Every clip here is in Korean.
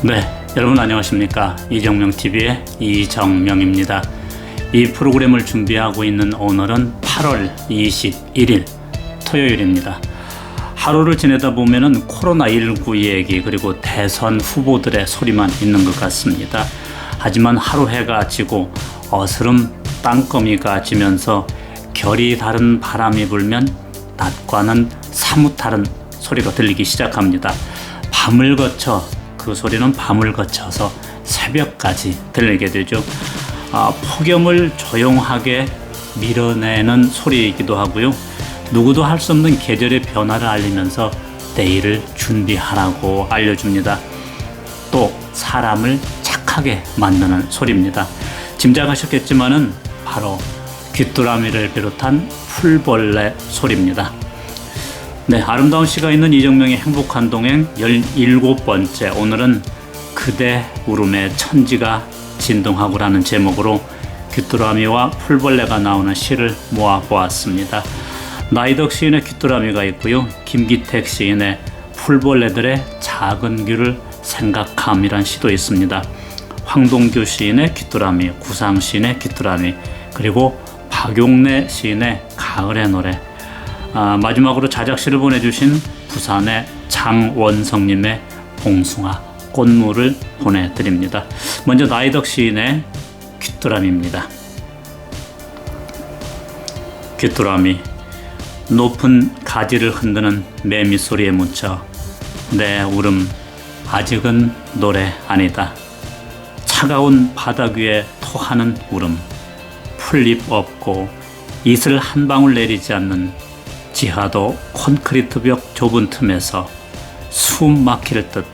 네, 여러분 안녕하십니까? 이정명TV의 이정명입니다. 이 프로그램을 준비하고 있는 오늘은 8월 21일 토요일입니다. 하루를 지내다 보면은 코로나19 얘기 그리고 대선 후보들의 소리만 있는 것 같습니다. 하지만 하루 해가 지고 어스름 땅거미가 지면서 결이 다른 바람이 불면 낮과는 사뭇 다른 소리가 들리기 시작합니다. 밤을 거쳐 그 소리는 밤을 거쳐서 새벽까지 들리게 되죠. 폭염을 조용하게 밀어내는 소리이기도 하고요. 누구도 할 수 없는 계절의 변화를 알리면서 내일을 준비하라고 알려줍니다. 또 사람을 착하게 만드는 소리입니다. 짐작하셨겠지만은 바로 귀뚜라미를 비롯한 풀벌레 소리입니다. 네, 아름다운 시가 있는 이정명의 행복한 동행 17번째, 오늘은 그대 울음에 천지가 진동하고라는 제목으로 귀뚜라미와 풀벌레가 나오는 시를 모아보았습니다. 나이덕 시인의 귀뚜라미가 있고요, 김기택 시인의 풀벌레들의 작은 귀를 생각함이란 시도 있습니다. 황동규 시인의 귀뚜라미, 구상 시인의 귀뚜라미, 그리고 박용래 시인의 가을의 노래, 마지막으로 자작시를 보내주신 부산의 장원성님의 봉숭아 꽃물을 보내드립니다. 먼저 나이덕 시인의 귀뚜라미입니다. 귀뚜라미, 높은 가지를 흔드는 매미 소리에 묻혀 내 울음 아직은 노래 아니다. 차가운 바닥 위에 토하는 울음, 풀잎 없고 이슬 한 방울 내리지 않는 지하도 콘크리트 벽 좁은 틈에서 숨 막힐 듯,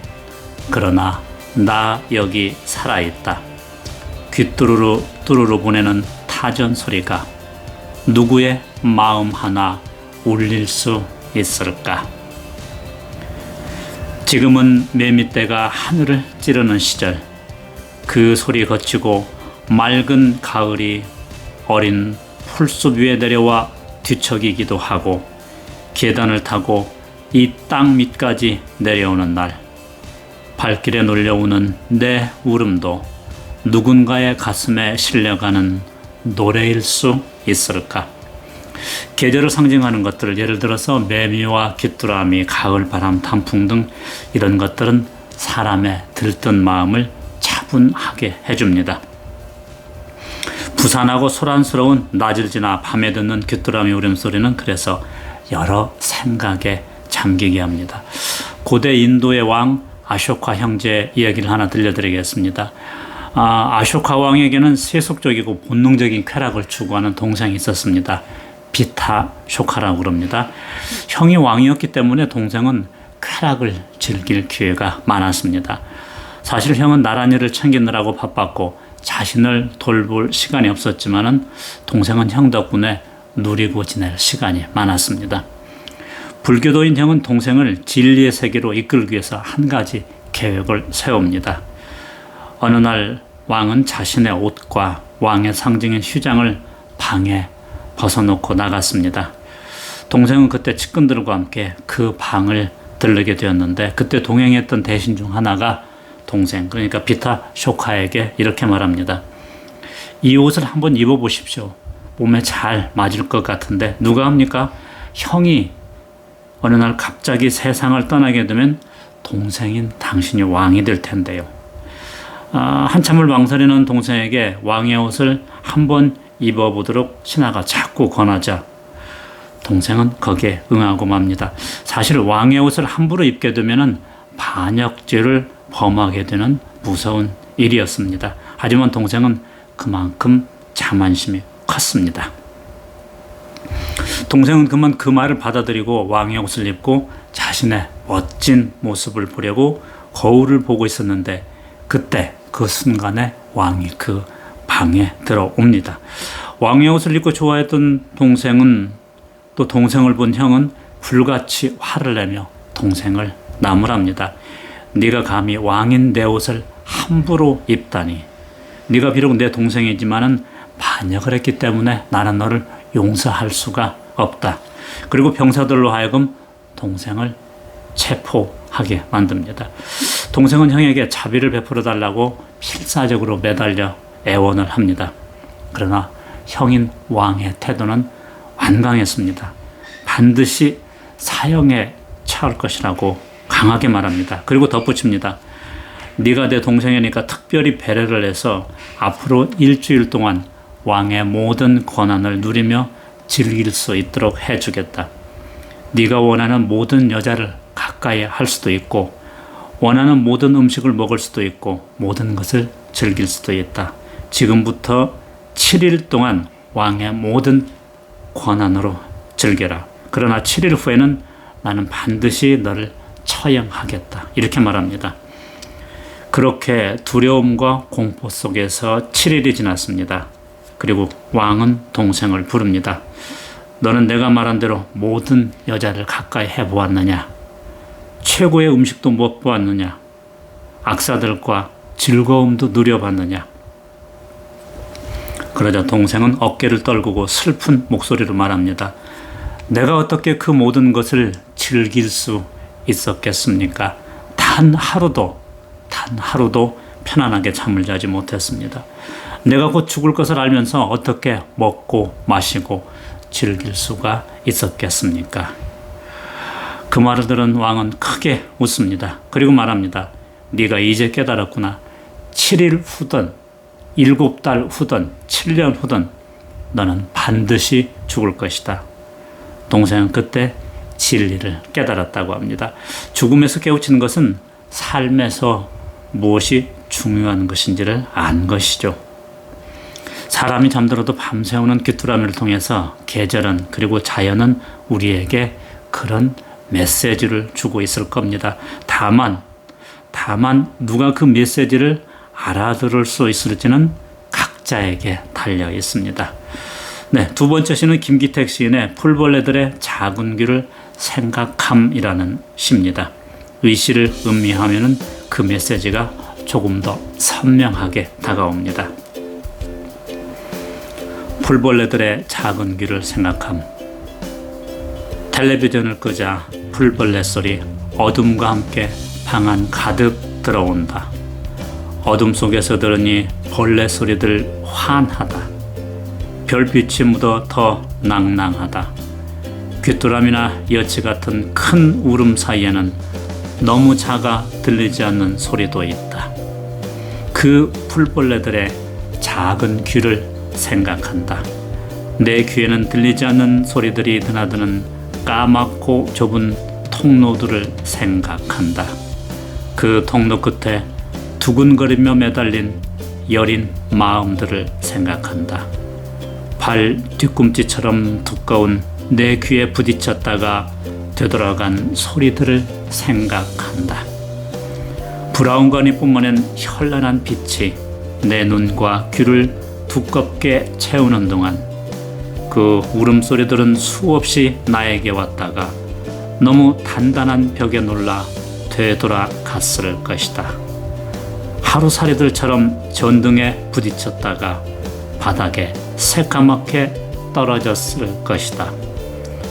그러나 나 여기 살아있다. 귀뚜루루 뚜루루 보내는 타전 소리가 누구의 마음 하나 울릴 수 있을까? 지금은 매미떼가 하늘을 찌르는 시절, 그 소리 거치고 맑은 가을이 어린 풀숲 위에 내려와 뒤척이기도 하고 계단을 타고 이 땅 밑까지 내려오는 날, 발길에 놀려오는 내 울음도 누군가의 가슴에 실려가는 노래일 수 있을까? 계절을 상징하는 것들, 예를 들어서 매미와 귀뚜라미, 가을 바람, 단풍 등 이런 것들은 사람의 들뜬 마음을 차분하게 해줍니다. 부산하고 소란스러운 낮을 지나 밤에 듣는 귀뚜라미 울음소리는 그래서 여러 생각에 잠기게 합니다. 고대 인도의 왕 아쇼카 형제 이야기를 하나 들려드리겠습니다. 아쇼카 왕에게는 세속적이고 본능적인 쾌락을 추구하는 동생이 있었습니다. 비타쇼카라고 그럽니다. 형이 왕이었기 때문에 동생은 쾌락을 즐길 기회가 많았습니다. 사실 형은 나란 일을 챙기느라고 바빴고 자신을 돌볼 시간이 없었지만은 동생은 형 덕분에 누리고 지낼 시간이 많았습니다. 불교도인 형은 동생을 진리의 세계로 이끌기 위해서 한 가지 계획을 세웁니다. 어느 날 왕은 자신의 옷과 왕의 상징인 휘장을 방에 벗어놓고 나갔습니다. 동생은 그때 측근들과 함께 그 방을 들르게 되었는데, 그때 동행했던 대신 중 하나가 동생, 그러니까 비타쇼카에게 이렇게 말합니다. 이 옷을 한번 입어보십시오. 몸에 잘 맞을 것 같은데 누가 합니까? 형이 어느 날 갑자기 세상을 떠나게 되면 동생인 당신이 왕이 될 텐데요. 한참을 망설이는 동생에게 왕의 옷을 한번 입어보도록 신하가 자꾸 권하자 동생은 거기에 응하고 맙니다. 사실 왕의 옷을 함부로 입게 되면 반역죄를 범하게 되는 무서운 일이었습니다. 하지만 동생은 그만큼 자만심이 컸습니다. 동생은 그만 그 말을 받아들이고 왕의 옷을 입고 자신의 멋진 모습을 보려고 거울을 보고 있었는데, 그때 그 순간에 왕이 그 방에 들어옵니다. 왕의 옷을 입고 좋아했던 동생은, 또 동생을 본 형은 불같이 화를 내며 동생을 나무랍니다. 네가 감히 왕인 내 옷을 함부로 입다니. 네가 비록 내 동생이지만은 반역을 했기 때문에 나는 너를 용서할 수가 없다. 그리고 병사들로 하여금 동생을 체포하게 만듭니다. 동생은 형에게 자비를 베풀어 달라고 필사적으로 매달려 애원을 합니다. 그러나 형인 왕의 태도는 완강했습니다. 반드시 사형에 처할 것이라고 강하게 말합니다. 그리고 덧붙입니다. 네가 내 동생이니까 특별히 배려를 해서 앞으로 일주일 동안 왕의 모든 권한을 누리며 즐길 수 있도록 해주겠다. 네가 원하는 모든 여자를 가까이 할 수도 있고 원하는 모든 음식을 먹을 수도 있고 모든 것을 즐길 수도 있다. 지금부터 7일 동안 왕의 모든 권한으로 즐겨라. 그러나 7일 후에는 나는 반드시 너를 처형하겠다. 이렇게 말합니다. 그렇게 두려움과 공포 속에서 7일이 지났습니다. 그리고 왕은 동생을 부릅니다. 너는 내가 말한 대로 모든 여자를 가까이 해보았느냐? 최고의 음식도 먹보았느냐? 악사들과 즐거움도 누려봤느냐? 그러자 동생은 어깨를 떨구고 슬픈 목소리로 말합니다. 내가 어떻게 그 모든 것을 즐길 수 있었겠습니까? 단 하루도 편안하게 잠을 자지 못했습니다. 내가 곧 죽을 것을 알면서 어떻게 먹고 마시고 즐길 수가 있었겠습니까? 그 말을 들은 왕은 크게 웃습니다. 그리고 말합니다. 네가 이제 깨달았구나. 7일 후든 7달 후든 7년 후든 너는 반드시 죽을 것이다. 동생은 그때 진리를 깨달았다고 합니다. 죽음에서 깨우치는 것은 삶에서 무엇이 중요한 것인지를 안 것이죠. 사람이 잠들어도 밤새우는 귀뚜라미를 통해서 계절은 그리고 자연은 우리에게 그런 메시지를 주고 있을 겁니다. 다만 누가 그 메시지를 알아들을 수 있을지는 각자에게 달려 있습니다. 네, 두 번째 시는 김기택 시인의 풀벌레들의 작은 귀를 생각함이라는 시입니다. 이 시를 음미하면은 그 메시지가 조금 더 선명하게 다가옵니다. 풀벌레들의 작은 귀를 생각함. 텔레비전을 끄자 풀벌레 소리, 어둠과 함께 방 안 가득 들어온다. 어둠 속에서 들으니 벌레 소리들 환하다. 별빛이 묻어 더 낭낭하다. 귀뚜라미나 여치 같은 큰 울음 사이에는 너무 작아 들리지 않는 소리도 있다. 그 풀벌레들의 작은 귀를 생각한다. 내 귀에는 들리지 않는 소리들이 드나드는 까맣고 좁은 통로들을 생각한다. 그 통로 끝에 두근거리며 매달린 여린 마음들을 생각한다. 발 뒤꿈치처럼 두꺼운 내 귀에 부딪혔다가 되돌아간 소리들을 생각한다. 브라운관이 뿜어낸 현란한 빛이 내 눈과 귀를 두껍게 채우는 동안 그 울음소리들은 수없이 나에게 왔다가 너무 단단한 벽에 놀라 되돌아갔을 것이다. 하루살이들처럼 전등에 부딪혔다가 바닥에 새까맣게 떨어졌을 것이다.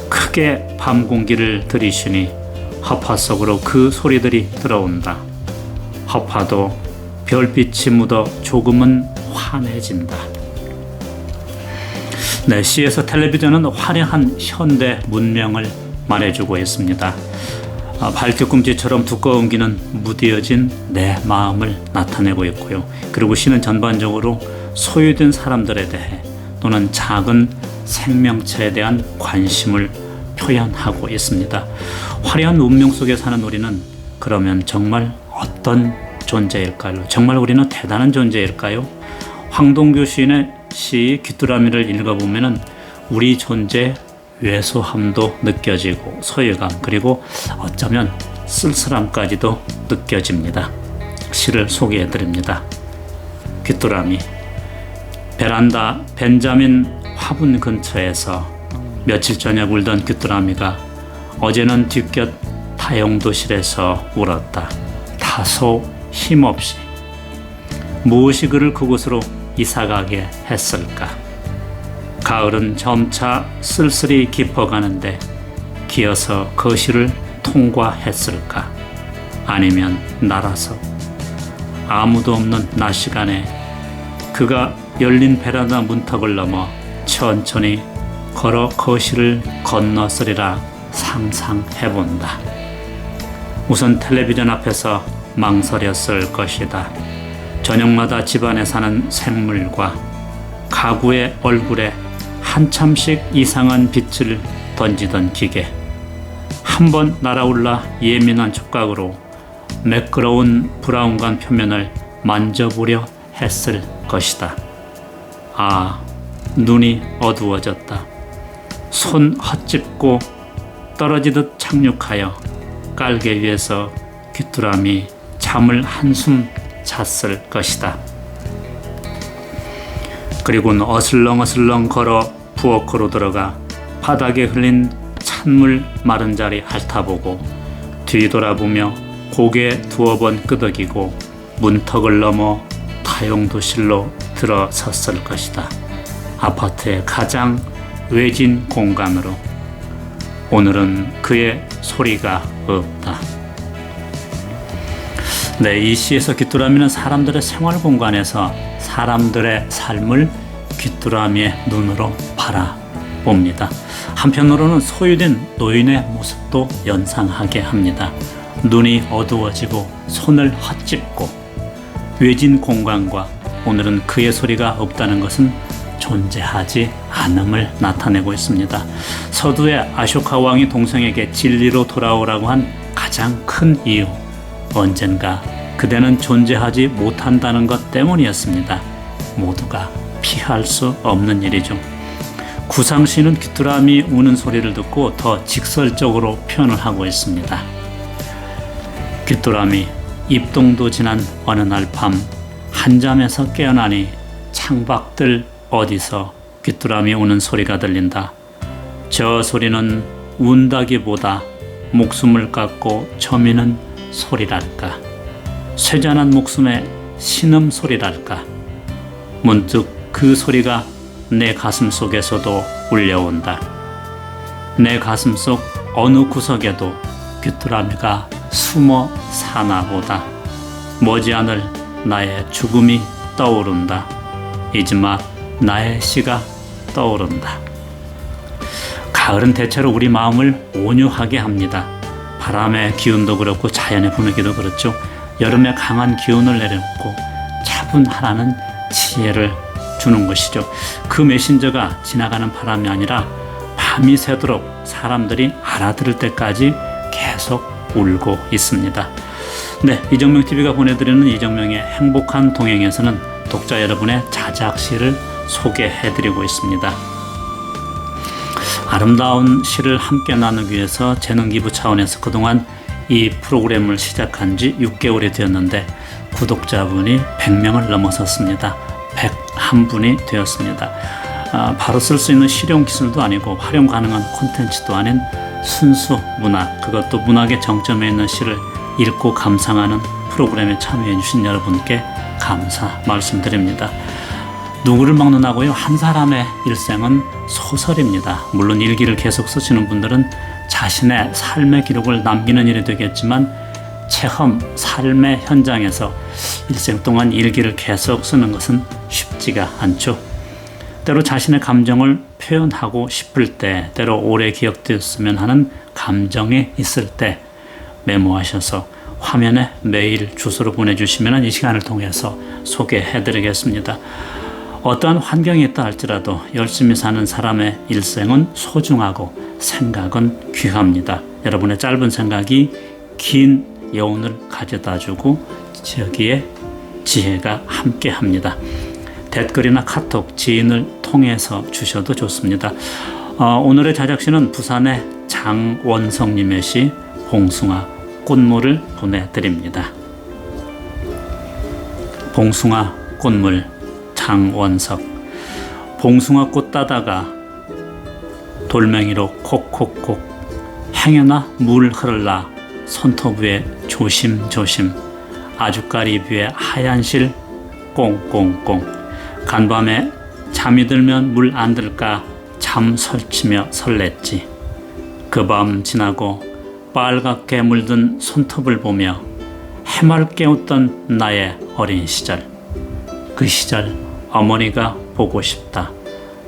크게 밤 공기를 들이쉬니 허파 속으로 그 소리들이 들어온다. 허파도 별빛이 묻어 조금은 환해진다. 네, 시에서 텔레비전은 화려한 현대 문명을 말해주고 있습니다. 발뒤꿈치처럼 두꺼운 귀는 무뎌진 내 마음을 나타내고 있고요. 그리고 시는 전반적으로 소유된 사람들에 대해 또는 작은 생명체에 대한 관심을 표현하고 있습니다. 화려한 운명 속에 사는 우리는 그러면 정말 어떤 존재일까요? 정말 우리는 대단한 존재일까요? 황동규 시인의 시 귀뚜라미를 읽어보면 우리 존재의 왜소함도 느껴지고 소외감 그리고 어쩌면 쓸쓸함까지도 느껴집니다. 시를 소개해드립니다. 귀뚜라미. 베란다 벤자민 화분 근처에서 며칠 저녁 울던 귀뚜라미가 어제는 뒷곁 다용도실에서 울었다. 다소 힘없이. 무엇이 그를 그곳으로 이사가게 했을까? 가을은 점차 쓸쓸히 깊어가는데 기어서 거실을 통과했을까? 아니면 날아서 아무도 없는 낮 시간에 그가 열린 베란다 문턱을 넘어 천천히 걸어 거실을 건넜으리라 상상해본다. 우선 텔레비전 앞에서 망설였을 것이다. 저녁마다 집안에 사는 생물과 가구의 얼굴에 한참씩 이상한 빛을 던지던 기계, 한번 날아올라 예민한 촉각으로 매끄러운 브라운관 표면을 만져보려 했을 것이다. 아, 눈이 어두워졌다. 손 헛짚고 떨어지듯 착륙하여 깔개 위에서 귀뚜라미 잠을 한숨 잤을 것이다. 그리고는 어슬렁어슬렁 걸어 부엌으로 들어가 바닥에 흘린 찬물 마른 자리 핥아보고 뒤돌아보며 고개 두어 번 끄덕이고 문턱을 넘어 다용도실로 들어섰을 것이다. 아파트의 가장 외진 공간으로. 오늘은 그의 소리가 없다. 네, 이 시에서 귀뚜라미는 사람들의 생활 공간에서 사람들의 삶을 귀뚜라미의 눈으로 바라봅니다. 한편으로는 소유된 노인의 모습도 연상하게 합니다. 눈이 어두워지고 손을 헛짚고 외진 공간과 오늘은 그의 소리가 없다는 것은 존재하지 않음을 나타내고 있습니다. 서두에 아쇼카 왕이 동생에게 진리로 돌아오라고 한 가장 큰 이유, 언젠가 그대는 존재하지 못한다는 것 때문이었습니다. 모두가 피할 수 없는 일이죠. 구상시는 귀뚜라미 우는 소리를 듣고 더 직설적으로 표현을 하고 있습니다. 귀뚜라미 입동도 지난 어느 날 밤 한잠에서 깨어나니 창밖들 어디서 귀뚜라미 우는 소리가 들린다. 저 소리는 운다기보다 목숨을 갖고 저미는 소리랄까, 쇠잔한 목숨의 신음소리랄까. 문득 그 소리가 내 가슴 속에서도 울려온다. 내 가슴 속 어느 구석에도 귀뚜라미가 숨어 사나 보다. 머지않을 나의 죽음이 떠오른다. 이지마 나의 시가 떠오른다. 가을은 대체로 우리 마음을 온유하게 합니다. 바람의 기운도 그렇고 자연의 분위기도 그렇죠. 여름에 강한 기운을 내려놓고 차분하라는 지혜를 주는 것이죠. 그 메신저가 지나가는 바람이 아니라 밤이 새도록 사람들이 알아들을 때까지 계속 울고 있습니다. 네, 이정명TV가 보내드리는 이정명의 행복한 동행에서는 독자 여러분의 자작시를 소개해드리고 있습니다. 아름다운 시를 함께 나누기 위해서 재능기부 차원에서 그동안 이 프로그램을 시작한 지 6개월이 되었는데 구독자분이 100명을 넘어섰습니다. 101분이 되었습니다. 바로 쓸 수 있는 실용 기술도 아니고 활용 가능한 콘텐츠도 아닌 순수 문학, 그것도 문학의 정점에 있는 시를 읽고 감상하는 프로그램에 참여해 주신 여러분께 감사 말씀드립니다. 누구를 막론하고요, 한 사람의 일생은 소설입니다. 물론 일기를 계속 쓰시는 분들은 자신의 삶의 기록을 남기는 일이 되겠지만 체험, 삶의 현장에서 일생 동안 일기를 계속 쓰는 것은 쉽지가 않죠. 때로 자신의 감정을 표현하고 싶을 때, 때로 오래 기억되었으면 하는 감정이 있을 때 메모하셔서 화면에 메일 주소로 보내주시면 이 시간을 통해서 소개해드리겠습니다. 어떠한 환경이 있다 할지라도 열심히 사는 사람의 일생은 소중하고 생각은 귀합니다. 여러분의 짧은 생각이 긴 여운을 가져다주고 저기에 지혜가 함께합니다. 댓글이나 카톡, 지인을 통해서 주셔도 좋습니다. 오늘의 자작시는 부산의 장원성님의 시 봉숭아 꽃물을 보내드립니다. 봉숭아 꽃물, 장원석. 봉숭아 꽃 따다가 돌멩이로 콕콕콕 행여나 물 흐를라 손톱 위에 조심조심 아주까리 위에 하얀 실 꽁꽁꽁 간밤에 잠이 들면 물 안 들까 잠 설치며 설렜지. 그 밤 지나고 빨갛게 물든 손톱을 보며 해맑게 웃던 나의 어린 시절, 그 시절 어머니가 보고 싶다.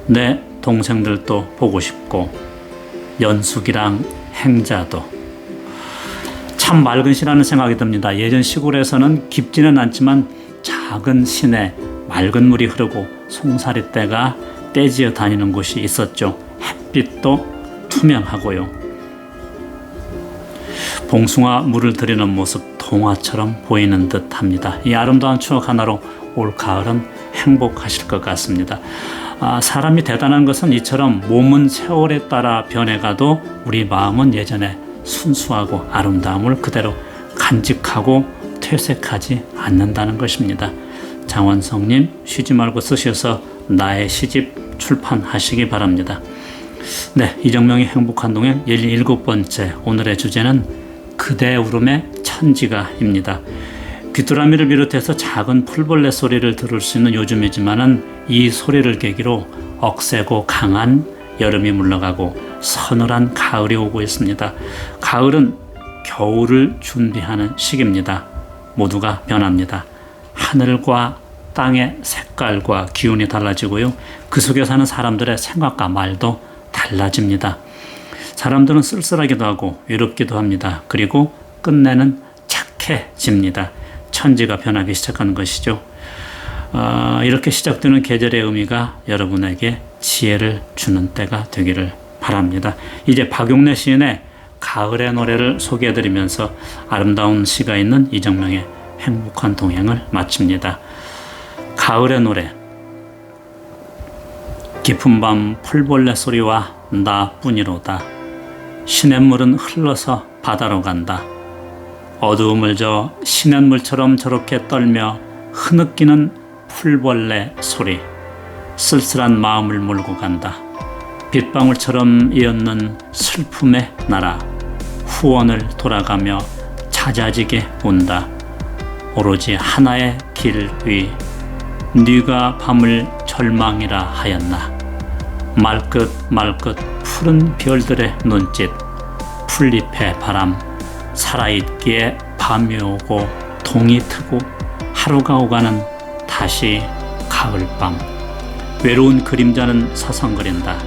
내 동생들도 보고 싶고 연숙이랑 행자도. 참 맑은 시라는 생각이 듭니다. 예전 시골에서는 깊지는 않지만 작은 시내 맑은 물이 흐르고 송사리떼가 떼지어 다니는 곳이 있었죠. 햇빛도 투명하고요. 봉숭아 물을 들이는 모습 동화처럼 보이는 듯합니다. 이 아름다운 추억 하나로 올 가을은 행복하실 것 같습니다. 사람이 대단한 것은 이처럼 몸은 세월에 따라 변해가도 우리 마음은 예전에 순수하고 아름다움을 그대로 간직하고 퇴색하지 않는다는 것입니다. 장원성님, 쉬지 말고 쓰셔서 나의 시집 출판하시기 바랍니다. 네, 이정명의 행복한 동행 17번째, 오늘의 주제는 그대 울음의 천지가입니다. 귀뚜라미를 비롯해서 작은 풀벌레 소리를 들을 수 있는 요즘이지만은 이 소리를 계기로 억세고 강한 여름이 물러가고 서늘한 가을이 오고 있습니다. 가을은 겨울을 준비하는 시기입니다. 모두가 변합니다. 하늘과 땅의 색깔과 기운이 달라지고요. 그 속에 사는 사람들의 생각과 말도 달라집니다. 사람들은 쓸쓸하기도 하고 외롭기도 합니다. 그리고 끝내는 착해집니다. 천지가 변하기 시작하는 것이죠. 이렇게 시작되는 계절의 의미가 여러분에게 지혜를 주는 때가 되기를 바랍니다. 이제 박용래 시인의 가을의 노래를 소개해드리면서 아름다운 시가 있는 이정명의 행복한 동행을 마칩니다. 가을의 노래. 깊은 밤 풀벌레 소리와 나뿐이로다. 시냇물은 흘러서 바다로 간다. 어두움을 저 시냇물처럼 저렇게 떨며 흐느끼는 풀벌레 소리. 쓸쓸한 마음을 몰고 간다. 빗방울처럼 이었는 슬픔의 나라. 후원을 돌아가며 잦아지게 온다. 오로지 하나의 길 위. 네가 밤을 절망이라 하였나. 말끝 푸른 별들의 눈짓. 풀잎의 바람. 살아있기에 밤이 오고 동이 트고 하루가 오가는 다시 가을밤. 외로운 그림자는 서성거린다.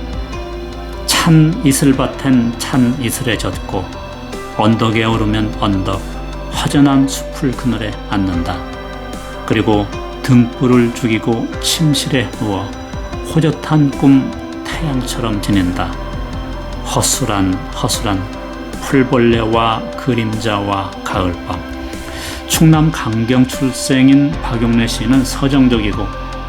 찬 이슬밭엔 찬 이슬에 젖고 언덕에 오르면 언덕 허전한 숲을 그늘에 앉는다. 그리고 등불을 죽이고 침실에 누워 호젓한 꿈 태양처럼 지낸다. 허술한 풀벌레와 그림자와 가을밤. 충남 강경 출생인 박용래 시인은 서정적이고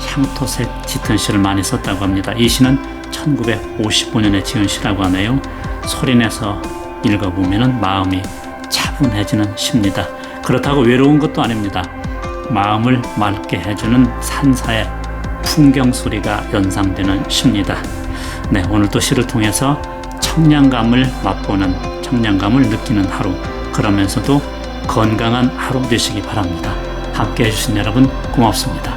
향토색 짙은 시를 많이 썼다고 합니다. 이 시는 1955년에 지은 시라고 하네요. 소리내서 읽어보면 마음이 차분해지는 시입니다. 그렇다고 외로운 것도 아닙니다. 마음을 맑게 해주는 산사의 풍경 소리가 연상되는 시입니다. 네, 오늘도 시를 통해서 청량감을 맛보는, 청량감을 느끼는 하루, 그러면서도 건강한 하루 되시기 바랍니다. 함께 해주신 여러분 고맙습니다.